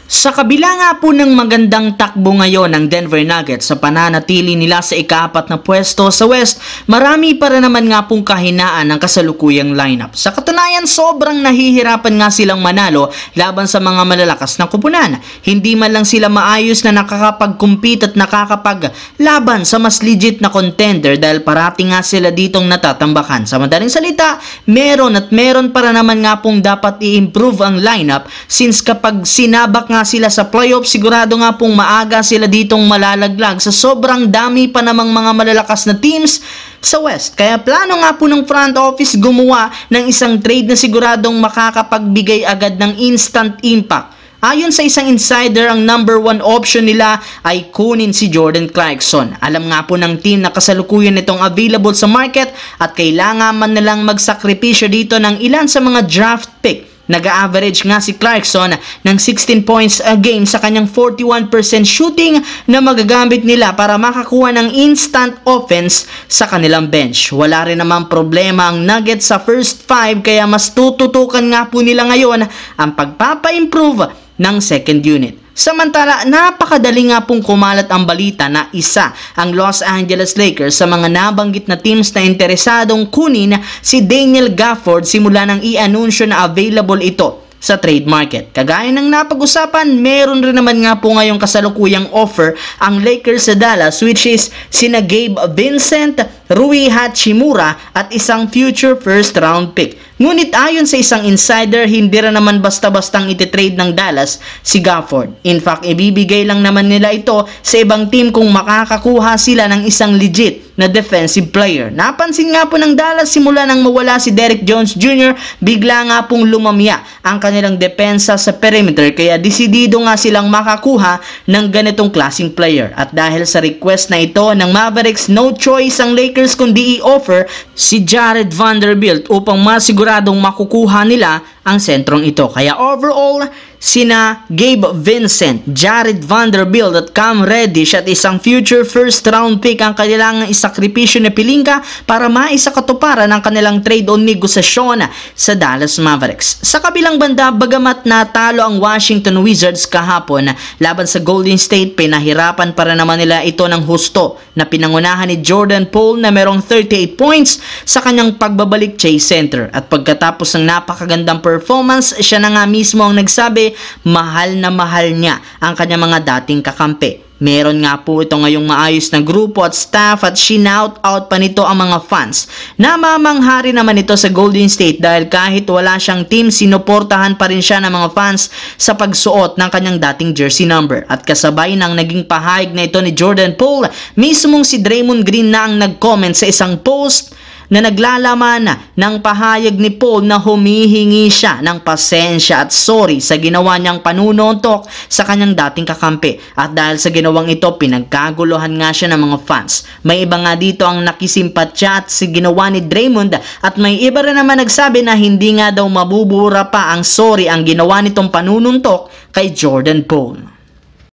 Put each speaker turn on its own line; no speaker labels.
Sa kabila nga po ng magandang takbo ngayon ng Denver Nuggets sa pananatili nila sa ika-4 na pwesto sa West, marami pa rin naman nga pong kahinaan ng kasalukuyang lineup. Sa katunayan, sobrang nahihirapan nga silang manalo laban sa mga malalakas na kupunan. Hindi man lang sila maayos na nakakapag-compete at nakakapaglaban sa mas legit na contender dahil parati nga sila ditong natatambakan. Sa madaling salita, meron para naman nga pong dapat i-improve ang lineup since kapag sinabak nga sila sa playoff, sigurado nga pong maaga sila ditong malalaglag sa sobrang dami pa namang mga malalakas na teams sa West. Kaya plano nga po ng front office gumawa ng isang trade na siguradong makakapagbigay agad ng instant impact. Ayon sa isang insider, ang number 1 option nila ay kunin si Jordan Clarkson. Alam nga po ng team na kasalukuyan itong available sa market at kailangan man nilang magsakripisyo dito ng ilan sa mga draft pick. Nag-average nga si Clarkson ng 16 points a game sa kanyang 41% shooting na magagamit nila para makakuha ng instant offense sa kanilang bench. Wala rin naman problema ang Nuggets sa first 5 kaya mas tututukan nga po nila ngayon ang pagpapa-improve ng second unit. Samantala, napakadali nga pong kumalat ang balita na isa ang Los Angeles Lakers sa mga nabanggit na teams na interesadong kunin si Daniel Gafford simula nang i-anunsyo na available ito sa trade market. Kagaya ng napag-usapan, meron rin naman nga po ngayong kasalukuyang offer ang Lakers sa Dallas, which is sina Gabe Vincent, Rui Hachimura at isang future first round pick. Ngunit ayon sa isang insider, hindi rin naman basta-bastang ititrade ng Dallas si Gafford. In fact, ibibigay lang naman nila ito sa ibang team kung makakakuha sila ng isang legit na defensive player. Napansin nga po ng Dallas simula nang mawala si Derrick Jones Jr., bigla nga pong lumamya ang kanilang depensa sa perimeter kaya desidido nga silang makakuha ng ganitong klaseng player. At dahil sa request na ito ng Mavericks, no choice ang Lakers kundi i-offer si Jared Vanderbilt upang masiguradong makukuha nila ang sentrong ito. Kaya overall, sina Gabe Vincent, Jared Vanderbilt at Cam Reddish at isang future first round pick ang kailangang isakripisyo na pilinga para maisakatuparan ang kanilang trade o negosasyon sa Dallas Mavericks. Sa kabilang banda, bagamat natalo ang Washington Wizards kahapon laban sa Golden State, pinahirapan para naman nila ito ng husto na pinangunahan ni Jordan Poole na merong 38 points sa kanyang pagbabalik chase center. At pagkatapos ng napakagandang performance, siya na nga mismo ang nagsabi mahal na mahal niya ang kanyang mga dating kakampi. Meron nga po ito ngayong maayos na grupo at staff at shinout out pa nito ang mga fans. Namamanghari naman ito sa Golden State dahil kahit wala siyang team, sinuportahan pa rin siya ng mga fans sa pagsuot ng kanyang dating jersey number. At kasabay ng naging pahayag na ito ni Jordan Poole, mismong si Draymond Green na ang nag-comment sa isang post na naglalaman ng pahayag ni Paul na humihingi siya ng pasensya at sorry sa ginawa niyang panununtok sa kanyang dating kakampi. At dahil sa ginawang ito, pinagkaguluhan nga siya ng mga fans. May iba nga dito ang nakisimpatya at sa ginawa ni Draymond at may iba rin naman nagsabi na hindi nga daw mabubura pa ang sorry ang ginawa nitong panununtok kay Jordan Poole.